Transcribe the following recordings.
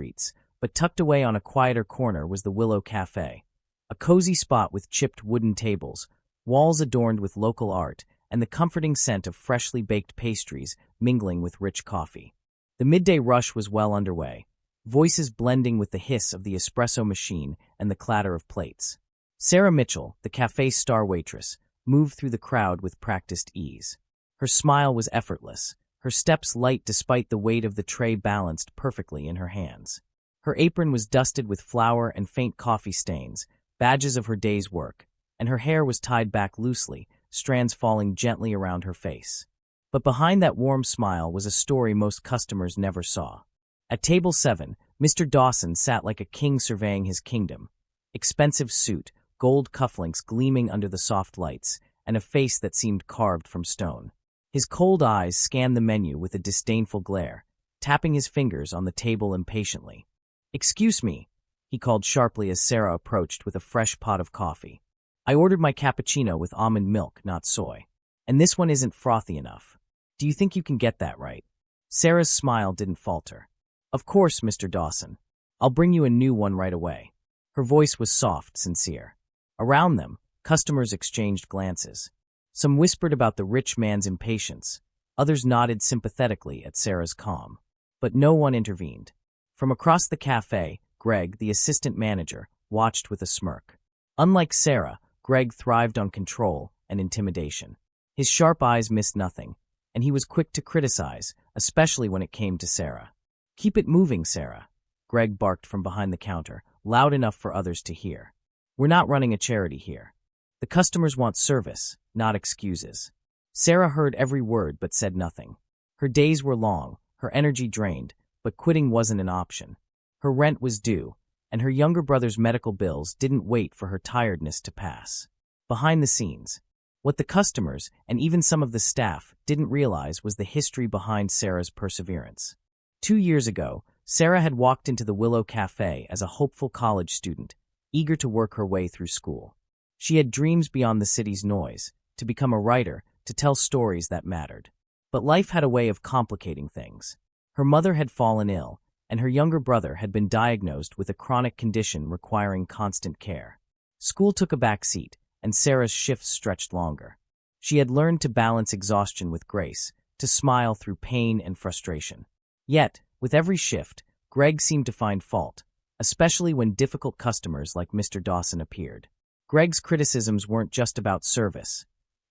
streets, but tucked away on a quieter corner was the Willow Café, a cozy spot with chipped wooden tables, walls adorned with local art, and the comforting scent of freshly baked pastries mingling with rich coffee. The midday rush was well underway, voices blending with the hiss of the espresso machine and the clatter of plates. Sarah Mitchell, the cafe's star waitress, moved through the crowd with practiced ease. Her smile was effortless, her steps light despite the weight of the tray balanced perfectly in her hands. Her apron was dusted with flour and faint coffee stains, badges of her day's work, and her hair was tied back loosely, strands falling gently around her face. But behind that warm smile was a story most customers never saw. At table 7, Mr. Dawson sat like a king surveying his kingdom. Expensive suit, gold cufflinks gleaming under the soft lights, and a face that seemed carved from stone. His cold eyes scanned the menu with a disdainful glare, tapping his fingers on the table impatiently. "Excuse me," he called sharply as Sarah approached with a fresh pot of coffee. "I ordered my cappuccino with almond milk, not soy. And this one isn't frothy enough. Do you think you can get that right?" Sarah's smile didn't falter. "Of course, Mr. Dawson. I'll bring you a new one right away." Her voice was soft, sincere. Around them, customers exchanged glances. Some whispered about the rich man's impatience. Others nodded sympathetically at Sarah's calm. But no one intervened. From across the cafe, Greg, the assistant manager, watched with a smirk. Unlike Sarah, Greg thrived on control and intimidation. His sharp eyes missed nothing, and he was quick to criticize, especially when it came to Sarah. "Keep it moving, Sarah," Greg barked from behind the counter, loud enough for others to hear. "We're not running a charity here. The customers want service, not excuses." Sarah heard every word but said nothing. Her days were long, her energy drained, but quitting wasn't an option. Her rent was due, and her younger brother's medical bills didn't wait for her tiredness to pass. Behind the scenes, what the customers, and even some of the staff, didn't realize was the history behind Sarah's perseverance. 2 years ago, Sarah had walked into the Willow Café as a hopeful college student, eager to work her way through school. She had dreams beyond the city's noise, to become a writer, to tell stories that mattered. But life had a way of complicating things. Her mother had fallen ill, and her younger brother had been diagnosed with a chronic condition requiring constant care. School took a back seat, and Sarah's shifts stretched longer. She had learned to balance exhaustion with grace, to smile through pain and frustration. Yet, with every shift, Greg seemed to find fault, especially when difficult customers like Mr. Dawson appeared. Greg's criticisms weren't just about service.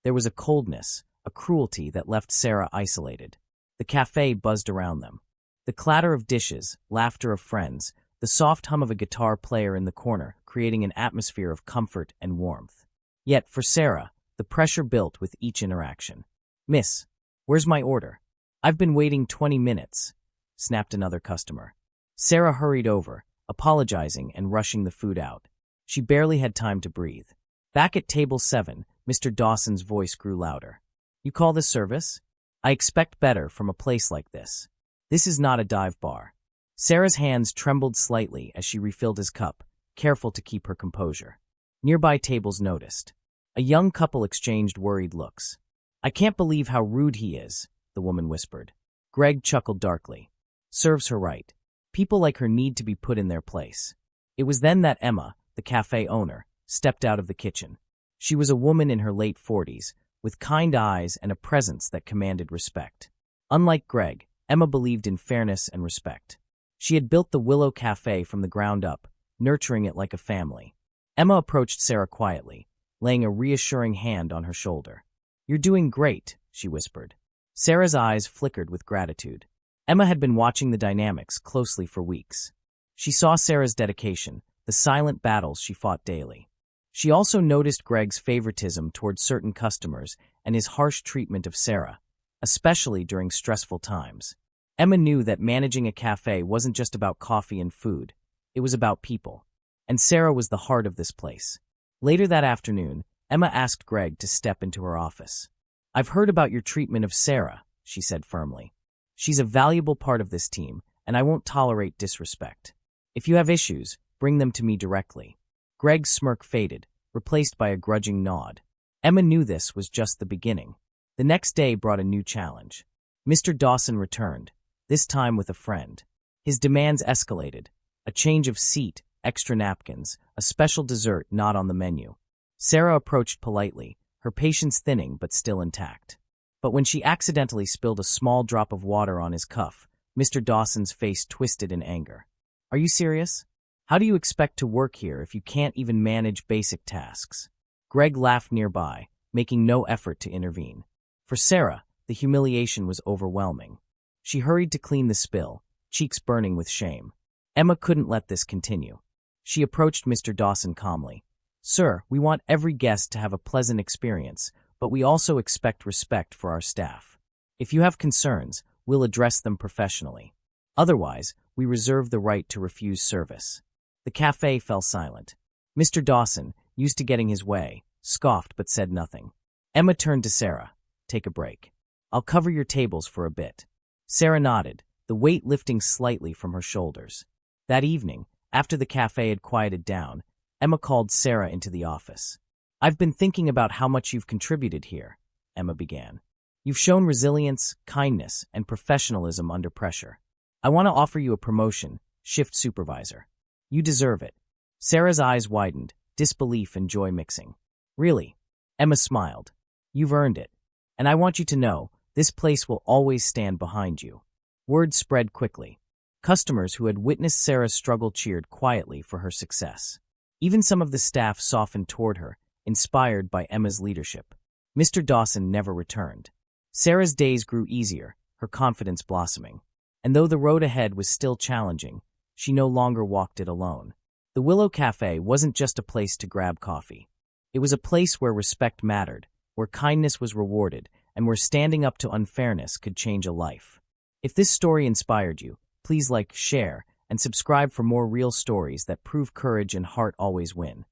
There was a coldness, a cruelty that left Sarah isolated. The cafe buzzed around them. The clatter of dishes, laughter of friends, the soft hum of a guitar player in the corner, creating an atmosphere of comfort and warmth. Yet, for Sarah, the pressure built with each interaction. "Miss, where's my order?" "I've been waiting 20 minutes, snapped another customer. Sarah hurried over, apologizing and rushing the food out. She barely had time to breathe. Back at table 7, Mr. Dawson's voice grew louder. "You call this service? I expect better from a place like this. This is not a dive bar." Sarah's hands trembled slightly as she refilled his cup, careful to keep her composure. Nearby tables noticed. A young couple exchanged worried looks. "I can't believe how rude he is," the woman whispered. Greg chuckled darkly. "Serves her right. People like her need to be put in their place." It was then that Emma, the cafe owner, stepped out of the kitchen. She was a woman in her late 40s, with kind eyes and a presence that commanded respect. Unlike Greg, Emma believed in fairness and respect. She had built the Willow Café from the ground up, nurturing it like a family. Emma approached Sarah quietly, laying a reassuring hand on her shoulder. "You're doing great," she whispered. Sarah's eyes flickered with gratitude. Emma had been watching the dynamics closely for weeks. She saw Sarah's dedication, the silent battles she fought daily. She also noticed Greg's favoritism toward certain customers and his harsh treatment of Sarah, especially during stressful times. Emma knew that managing a cafe wasn't just about coffee and food. It was about people. And Sarah was the heart of this place. Later that afternoon, Emma asked Greg to step into her office. "I've heard about your treatment of Sarah," she said firmly. "She's a valuable part of this team, and I won't tolerate disrespect. If you have issues, bring them to me directly." Greg's smirk faded, replaced by a grudging nod. Emma knew this was just the beginning. The next day brought a new challenge. Mr. Dawson returned, this time with a friend. His demands escalated. A change of seat, extra napkins, a special dessert not on the menu. Sarah approached politely, her patience thinning but still intact. But when she accidentally spilled a small drop of water on his cuff, Mr. Dawson's face twisted in anger. Are you serious? How do you expect to work here if you can't even manage basic tasks? Greg laughed nearby, making no effort to intervene. For Sarah, the humiliation was overwhelming. She hurried to clean the spill, cheeks burning with shame. Emma couldn't let this continue. She approached Mr. Dawson calmly. Sir, we want every guest to have a pleasant experience, but we also expect respect for our staff. If you have concerns, we'll address them professionally. Otherwise, we reserve the right to refuse service. The cafe fell silent. Mr. Dawson, used to getting his way, scoffed but said nothing. Emma turned to Sarah. Take a break. I'll cover your tables for a bit. Sarah nodded, the weight lifting slightly from her shoulders. That evening, after the cafe had quieted down, Emma called Sarah into the office. I've been thinking about how much you've contributed here, Emma began. You've shown resilience, kindness, and professionalism under pressure. I want to offer you a promotion, shift supervisor. You deserve it. Sarah's eyes widened, disbelief and joy mixing. Really? Emma smiled. You've earned it. And I want you to know, this place will always stand behind you. Word spread quickly. Customers who had witnessed Sarah's struggle cheered quietly for her success. Even some of the staff softened toward her, inspired by Emma's leadership. Mr. Dawson never returned. Sarah's days grew easier, her confidence blossoming. And though the road ahead was still challenging, she no longer walked it alone. The Willow Café wasn't just a place to grab coffee. It was a place where respect mattered, where kindness was rewarded, and where standing up to unfairness could change a life. If this story inspired you, please like, share, and subscribe for more real stories that prove courage and heart always win.